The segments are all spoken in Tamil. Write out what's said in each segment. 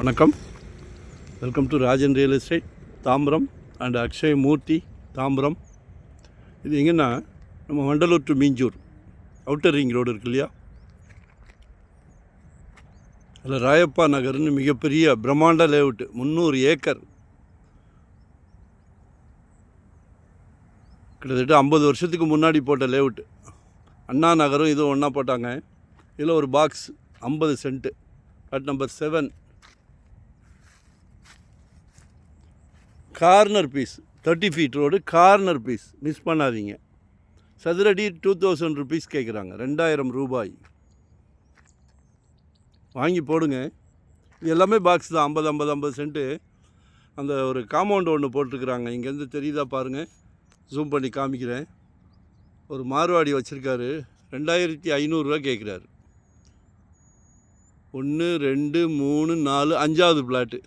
வணக்கம். Welcome to Rajan real estate Tambaram and Akshay Murthy Tambaram. இது எங்கன்னா நம்ம Vandalur to Minjur outer ring road இருக்கு இல்லையா, அதில் ராயப்பா நகர்னு மிகப்பெரிய பிரம்மாண்ட லேஅவுட்டு 300 ஏக்கர், கிட்டத்தட்ட 50 வருஷத்துக்கு முன்னாடி போட்ட லேஅவுட்டு. அண்ணா நகரும் இதுவும் ஒன்றா போட்டாங்க. இதில் ஒரு box 50 cent, but number 7, corner piece, 30 feet road, corner piece, miss பண்ணாதீங்க. சதுரடி 2000 ருபீஸ் கேட்குறாங்க, 2000 ரூபாய். வாங்கி போடுங்க. இது எல்லாமே பாக்ஸ் தான், 50 சென்ட்டு. அந்த ஒரு காம்பவுண்டு ஒன்று போட்டிருக்குறாங்க, இங்கேருந்து தெரியுதா பாருங்கள், ஜூம் பண்ணி காமிக்கிறேன். ஒரு மார்வாடி வச்சுருக்காரு, 2500 ரூபா கேட்குறாரு. 1 2 3 4 5வது பிளாட்டு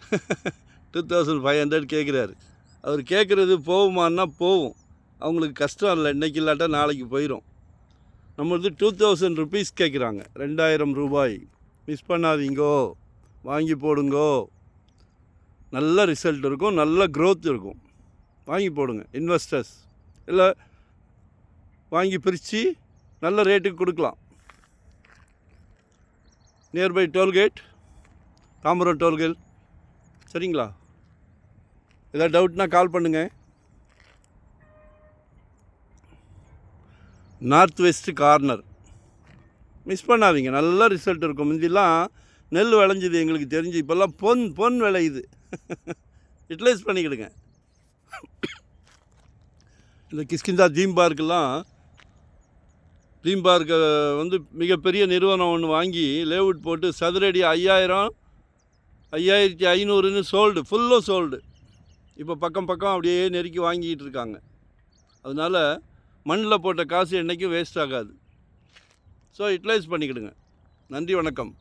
2500 கேட்குறாரு. அவர் கேட்குறது போகுமான்னா போகும், அவங்களுக்கு கஷ்டம் இல்லை, இன்றைக்கி இல்லாட்டா நாளைக்கு போயிடும். நம்மளது 2000 ருபீஸ் கேட்குறாங்க, 2000 ரூபாய். மிஸ் பண்ணாதீங்கோ, வாங்கி போடுங்கோ. நல்ல ரிசல்ட் இருக்கும், நல்ல க்ரோத் இருக்கும். வாங்கி போடுங்க. இன்வெஸ்டர்ஸ் இல்லை வாங்கி பிரித்து நல்ல ரேட்டுக்கு கொடுக்கலாம். Nearby toll gate, Tambaram toll gate. சரிங்களா? ஏதாவது டவுட்னா கால் பண்ணுங்கள். நார்த் வெஸ்ட் கார்னர், மிஸ் பண்ணாதீங்க, நல்ல ரிசல்ட் இருக்கும். முந்திலாம் நெல் விளைஞ்சிது எங்களுக்கு தெரிஞ்சு, இப்போல்லாம் பொன் விளையுது. யூட்டிலைஸ் பண்ணிக்கிடுங்க. இந்த கிஷ்கிந்தா தீம் பார்க்கை வந்து மிகப்பெரிய நிறுவனம் ஒன்று வாங்கி லேஅவுட் போட்டு சதுரடி 5000 5500ன்னு சோல்டு, ஃபுல்லும் சோல்டு. இப்போ பக்கம் அப்படியே நெருக்கி வாங்கிக்கிட்டு இருக்காங்க. அதனால் மண்ணில் போட்ட காசு என்றைக்கும் வேஸ்ட் ஆகாது. ஸோ யூட்டிலைஸ் பண்ணிக்கிடுங்க. நன்றி, வணக்கம்.